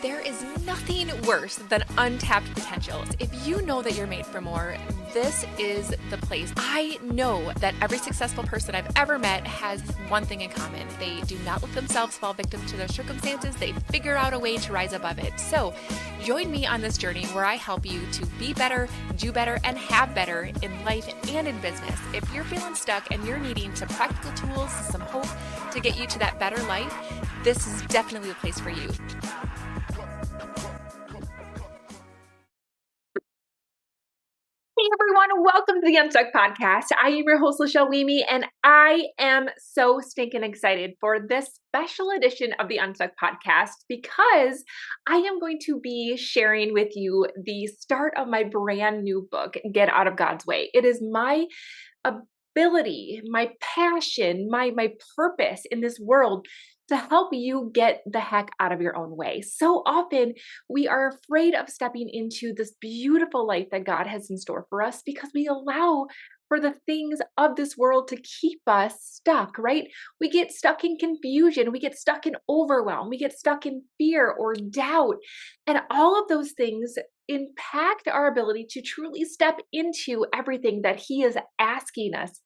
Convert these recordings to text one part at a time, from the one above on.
There is nothing worse than untapped potentials. If you know that you're made for more, this is the place. I know that every successful person I've ever met has one thing in common. They do not let themselves fall victim to their circumstances. They figure out a way to rise above it. So join me on this journey where I help you to be better, do better, and have better in life and in business. If you're feeling stuck and you're needing some practical tools, some hope to get you to that better life, this is definitely the place for you. Hey everyone, welcome to the Unstuck Podcast. I am your host, LaChelle Wieme, and I am so stinking excited for this special edition of the Unstuck Podcast because I am going to be sharing with you the start of my brand new book, Get Out of God's Way. It is my ability, my passion, my purpose in this world to help you get the heck out of your own way. So often we are afraid of stepping into this beautiful life that God has in store for us because we allow for the things of this world to keep us stuck, right? We get stuck in confusion, we get stuck in overwhelm, we get stuck in fear or doubt. And all of those things impact our ability to truly step into everything that He is asking us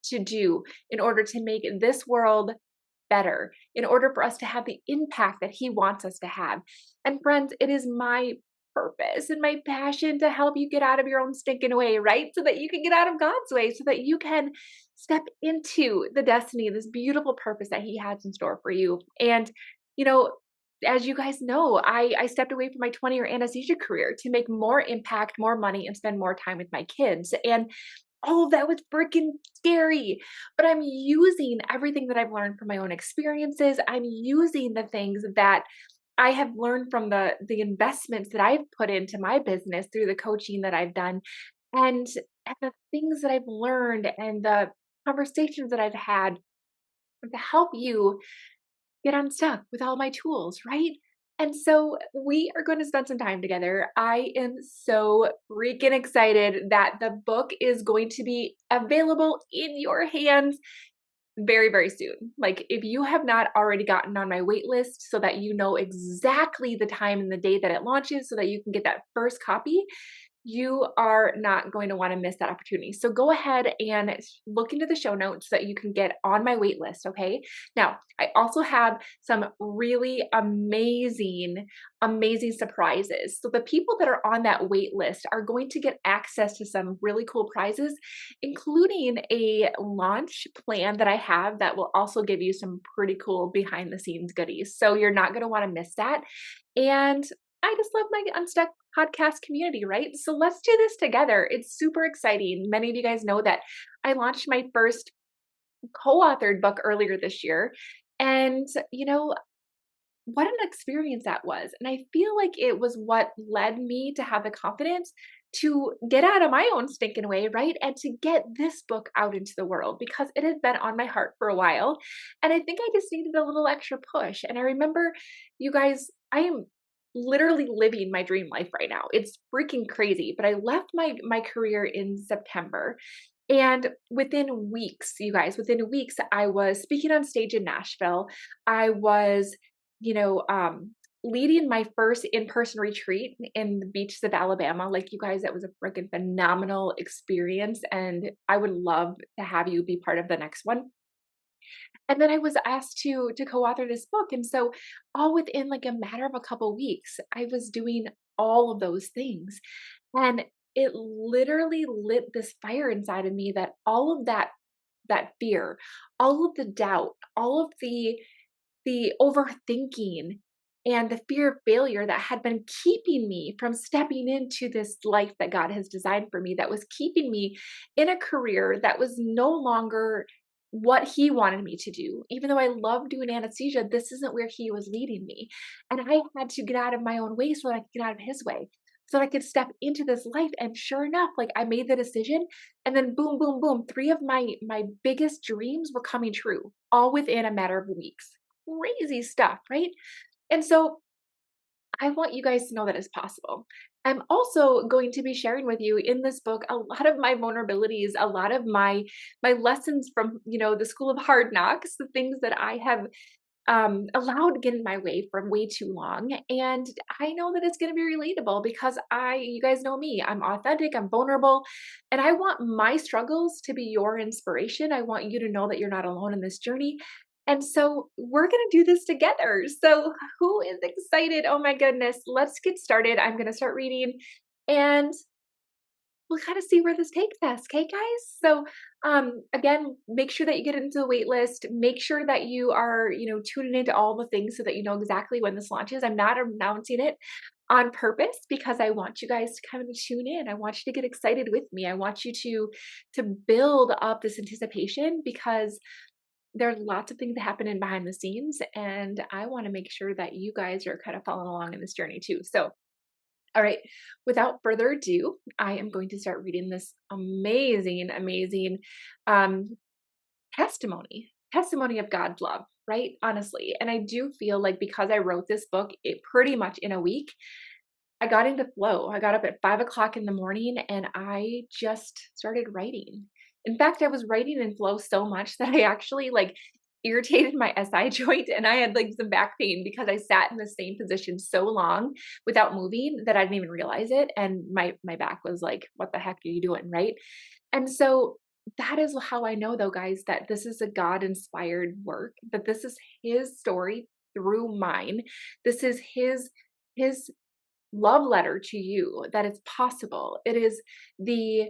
to do in order to make this world better, in order for us to have the impact that He wants us to have. And friends, it is my purpose and my passion to help you get out of your own stinking way, right? So that you can get out of God's way, so that you can step into the destiny, this beautiful purpose that He has in store for you. And, as you guys know, I stepped away from my 20-year anesthesia career to make more impact, more money, and spend more time with my kids. And all of that was freaking scary, but I'm using everything that I've learned from my own experiences. I'm using the things that I have learned from the investments that I've put into my business through the coaching that I've done, and the things that I've learned and the conversations that I've had to help you get unstuck with all my tools, right? And so we are going to spend some time together. I am so freaking excited that the book is going to be available in your hands very, very soon. Like, if you have not already gotten on my wait list so that you know exactly the time and the day that it launches so that you can get that first copy, you are not going to want to miss that opportunity. So go ahead and look into the show notes so that you can get on my wait list, okay? Now, I also have some really amazing surprises. So the people that are on that wait list are going to get access to some really cool prizes, including a launch plan that I have that will also give you some pretty cool behind the scenes goodies. So you're not going to want to miss that. And I just love my Unstuck podcast community, right? So let's do this together. It's super exciting. Many of you guys know that I launched my first co-authored book earlier this year. And, what an experience that was. And I feel like it was what led me to have the confidence to get out of my own stinking way, right? And to get this book out into the world because it had been on my heart for a while. And I think I just needed a little extra push. And I remember, you guys, I am literally living my dream life right now. It's freaking crazy. But I left my career in September. And within weeks, you guys, I was speaking on stage in Nashville. I was, leading my first in-person retreat in the beaches of Alabama. Like, you guys, that was a freaking phenomenal experience. And I would love to have you be part of the next one. And then I was asked to co-author this book. And so all within like a matter of a couple weeks, I was doing all of those things. And it literally lit this fire inside of me that all of that fear, all of the doubt, all of the overthinking and the fear of failure that had been keeping me from stepping into this life that God has designed for me, that was keeping me in a career that was no longer what He wanted me to do. Even though I love doing anesthesia, this isn't where He was leading me. And I had to get out of my own way so that I could get out of His way, so that I could step into this life. And sure enough, like, I made the decision, and then boom, boom, boom, 3 of my biggest dreams were coming true, all within a matter of weeks. Crazy stuff, right? And so I want you guys to know that it's possible. I'm also going to be sharing with you in this book a lot of my vulnerabilities, a lot of my lessons from, the school of hard knocks, the things that I have allowed to get in my way for way too long. And I know that it's going to be relatable because you guys know me, I'm authentic, I'm vulnerable, and I want my struggles to be your inspiration. I want you to know that you're not alone in this journey. And so we're going to do this together. So who is excited? Oh my goodness. Let's get started. I'm going to start reading and we'll kind of see where this takes us. Okay, guys? So, again, make sure that you get into the wait list. Make sure that you are, tuning into all the things so that you know exactly when this launches. I'm not announcing it on purpose because I want you guys to kind of tune in. I want you to get excited with me. I want you to build up this anticipation because there are lots of things that happen in behind the scenes, and I want to make sure that you guys are kind of following along in this journey too. So, all right, without further ado, I am going to start reading this amazing um, testimony of God's love, right? Honestly. And I do feel like because I wrote this book, it pretty much in a week, I got into flow. I got up at 5 o'clock in the morning and I just started writing. In fact, I was writing in flow so much that I actually irritated my SI joint and I had some back pain because I sat in the same position so long without moving that I didn't even realize it. And my back was like, what the heck are you doing? Right. And so that is how I know though, guys, that this is a God inspired work, that this is his story through mine. This is his love letter to you that it's possible. It is the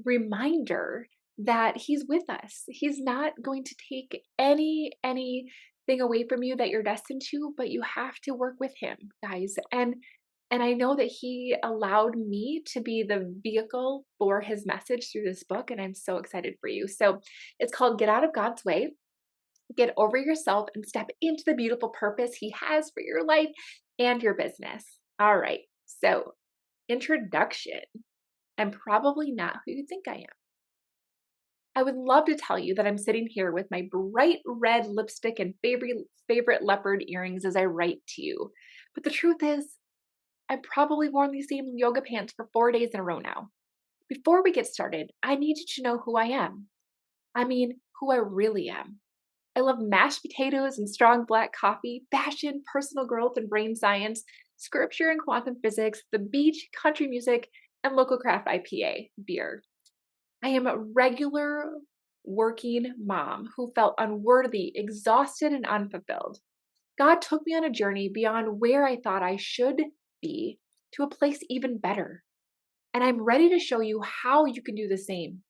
reminder that he's with us. He's not going to take anything away from you that you're destined to, but you have to work with him, guys. And I know that he allowed me to be the vehicle for his message through this book, and I'm so excited for you. So it's called Get Out of God's Way. Get over yourself and step into the beautiful purpose he has for your life and your business. All right. So, introduction. I'm probably not who you think I am. I would love to tell you that I'm sitting here with my bright red lipstick and favorite leopard earrings as I write to you. But the truth is, I've probably worn these same yoga pants for 4 days in a row now. Before we get started, I need you to know who I am. I mean, who I really am. I love mashed potatoes and strong black coffee, fashion, personal growth and brain science, scripture and quantum physics, the beach, country music, and local craft IPA beer. I am a regular working mom who felt unworthy, exhausted, and unfulfilled. God took me on a journey beyond where I thought I should be to a place even better. And I'm ready to show you how you can do the same.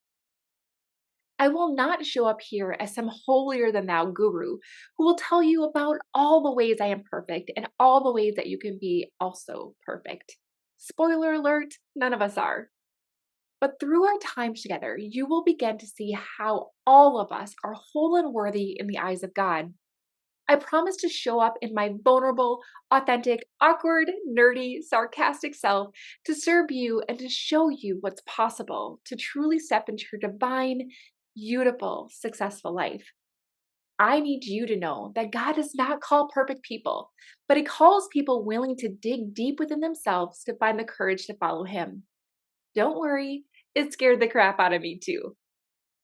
I will not show up here as some holier than thou guru who will tell you about all the ways I am perfect and all the ways that you can be also perfect. Spoiler alert, none of us are. But through our time together, you will begin to see how all of us are whole and worthy in the eyes of God. I promise to show up in my vulnerable, authentic, awkward, nerdy, sarcastic self to serve you and to show you what's possible to truly step into your divine, beautiful, successful life. I need you to know that God does not call perfect people, but he calls people willing to dig deep within themselves to find the courage to follow him. Don't worry, it scared the crap out of me too.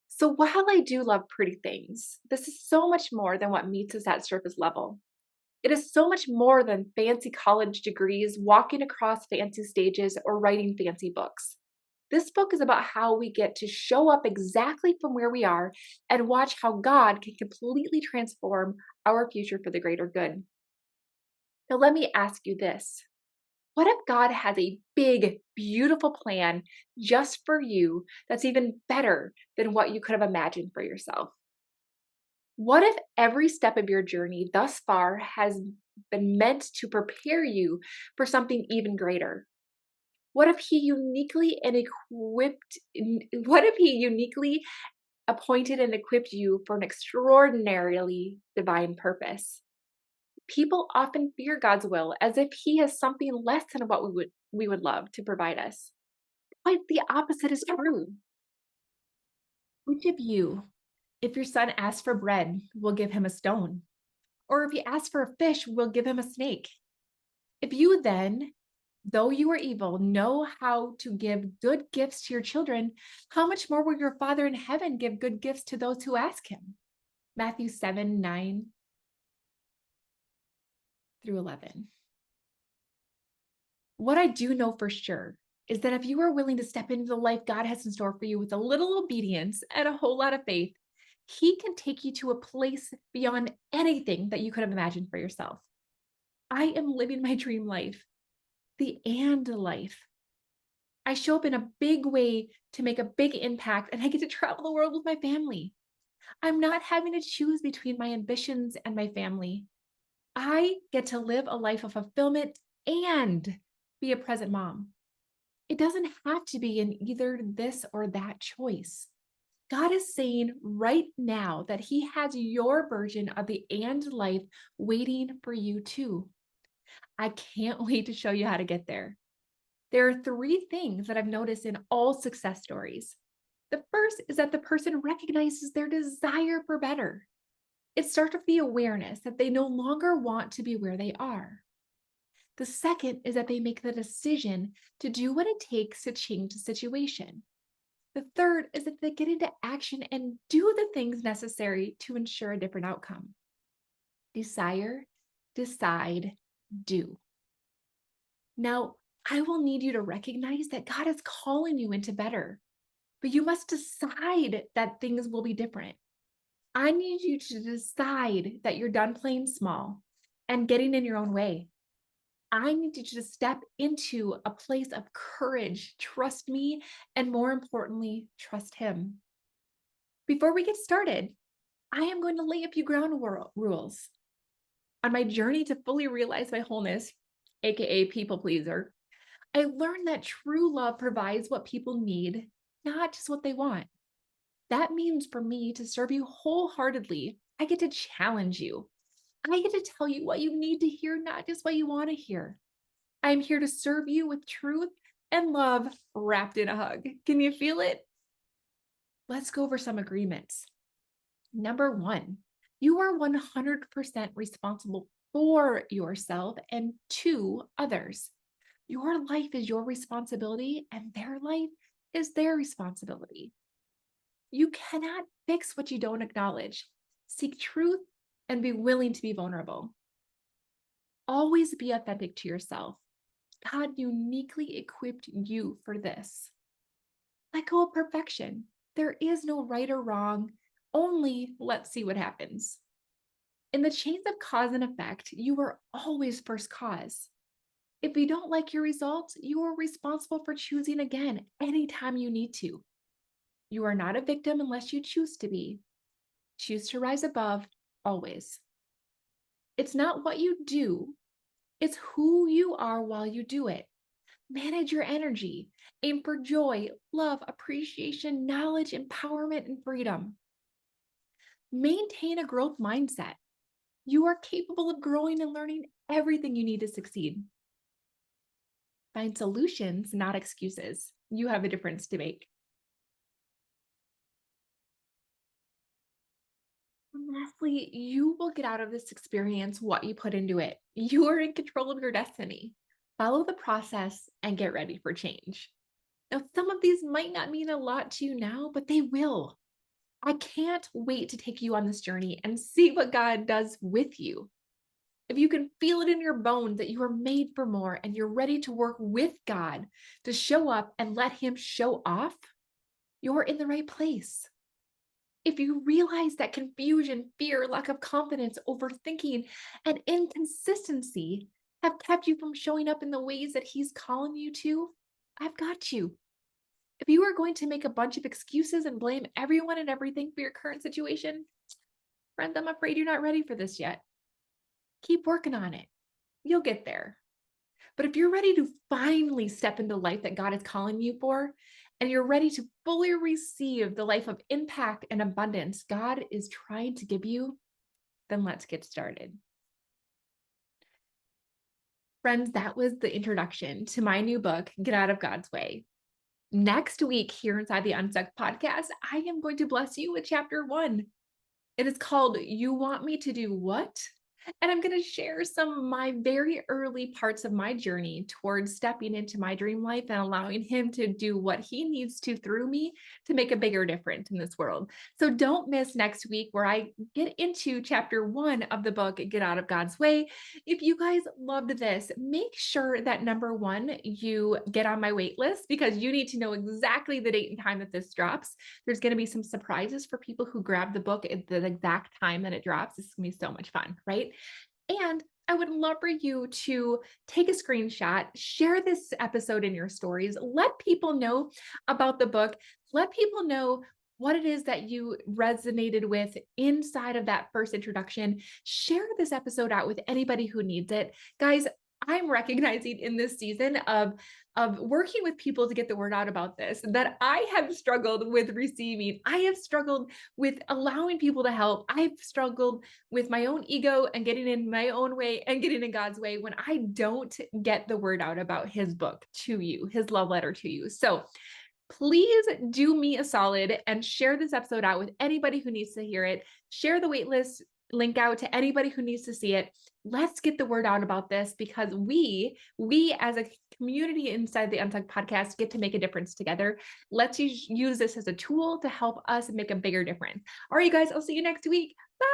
So while I do love pretty things, this is so much more than what meets us at surface level. It is so much more than fancy college degrees, walking across fancy stages, or writing fancy books. This book is about how we get to show up exactly from where we are and watch how God can completely transform our future for the greater good. Now, let me ask you this. What if God has a big, beautiful plan just for you that's even better than what you could have imagined for yourself? What if every step of your journey thus far has been meant to prepare you for something even greater? What if he uniquely appointed and equipped you for an extraordinarily divine purpose? People often fear God's will as if he has something less than what we would love to provide us. Quite the opposite is true. Which of you, if your son asks for bread, will give him a stone? Or if he asks for a fish, will give him a snake? If you then, though you are evil, know how to give good gifts to your children, how much more will your Father in heaven give good gifts to those who ask him? Matthew 7:9. through 11. What I do know for sure is that if you are willing to step into the life God has in store for you with a little obedience and a whole lot of faith, He can take you to a place beyond anything that you could have imagined for yourself. I am living my dream life, the and life. I show up in a big way to make a big impact, and I get to travel the world with my family. I'm not having to choose between my ambitions and my family. I get to live a life of fulfillment and be a present mom. It doesn't have to be in either this or that choice. God is saying right now that He has your version of the and life waiting for you too. I can't wait to show you how to get there. There are three things that I've noticed in all success stories. The first is that the person recognizes their desire for better. It starts with the awareness that they no longer want to be where they are. The second is that they make the decision to do what it takes to change the situation. The third is that they get into action and do the things necessary to ensure a different outcome. Desire, decide, do. Now, I will need you to recognize that God is calling you into better, but you must decide that things will be different. I need you to decide that you're done playing small and getting in your own way. I need you to step into a place of courage, trust me, and more importantly, trust Him. Before we get started, I am going to lay a few ground rules. On my journey to fully realize my wholeness, aka people pleaser, I learned that true love provides what people need, not just what they want. That means for me to serve you wholeheartedly, I get to challenge you. I get to tell you what you need to hear, not just what you want to hear. I'm here to serve you with truth and love wrapped in a hug. Can you feel it? Let's go over some agreements. Number one, you are 100% responsible for yourself and to others. Your life is your responsibility, and their life is their responsibility. You cannot fix what you don't acknowledge. Seek truth and be willing to be vulnerable. Always be authentic to yourself. God uniquely equipped you for this. Let go of perfection. There is no right or wrong, only let's see what happens. In the chains of cause and effect, you are always first cause. If you don't like your results, you are responsible for choosing again anytime you need to. You are not a victim unless you choose to be. Choose to rise above always. It's not what you do, it's who you are while you do it. Manage your energy. Aim for joy, love, appreciation, knowledge, empowerment, and freedom. Maintain a growth mindset. You are capable of growing and learning everything you need to succeed. Find solutions, not excuses. You have a difference to make. And lastly, you will get out of this experience what you put into it. You are in control of your destiny. Follow the process and get ready for change. Now, some of these might not mean a lot to you now, but they will. I can't wait to take you on this journey and see what God does with you. If you can feel it in your bones that you are made for more and you're ready to work with God to show up and let Him show off, you're in the right place. If you realize that confusion, fear, lack of confidence, overthinking, and inconsistency have kept you from showing up in the ways that He's calling you to, I've got you. If you are going to make a bunch of excuses and blame everyone and everything for your current situation, friend, I'm afraid you're not ready for this yet. Keep working on it. You'll get there. But if you're ready to finally step into the life that God is calling you for, and you're ready to fully receive the life of impact and abundance God is trying to give you, then let's get started. Friends, that was the introduction to my new book, Get Out of God's Way. Next week, here inside the Unstuck podcast, I am going to bless you with chapter 1. It is called You Want Me to Do What? And I'm going to share some of my very early parts of my journey towards stepping into my dream life and allowing him to do what he needs to through me to make a bigger difference in this world. So don't miss next week where I get into chapter 1 of the book, Get Out of God's Way. If you guys loved this, make sure that number 1, you get on my wait list because you need to know exactly the date and time that this drops. There's going to be some surprises for people who grab the book at the exact time that it drops. It's going to be so much fun, right? And I would love for you to take a screenshot, share this episode in your stories, let people know about the book, let people know what it is that you resonated with inside of that first introduction. Share this episode out with anybody who needs it. Guys, I'm recognizing in this season of working with people to get the word out about this that I have struggled with receiving. I have struggled with allowing people to help. I've struggled with my own ego and getting in my own way and getting in God's way when I don't get the word out about his book to you, his love letter to you. So please do me a solid and share this episode out with anybody who needs to hear it. Share the waitlist link out to anybody who needs to see it. Let's get the word out about this because we as a community inside the Untucked podcast get to make a difference together. Let's use this as a tool to help us make a bigger difference. All right, you guys, I'll see you next week. Bye.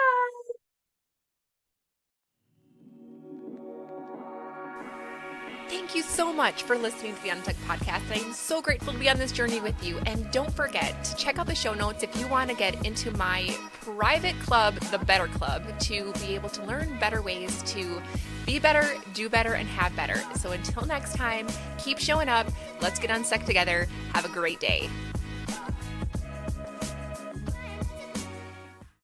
Thank you so much for listening to the Untucked podcast. I am so grateful to be on this journey with you. And don't forget to check out the show notes if you want to get into my private club, the Better Club, to be able to learn better ways to be better, do better, and have better. So until next time, keep showing up. Let's get unstuck together. Have a great day.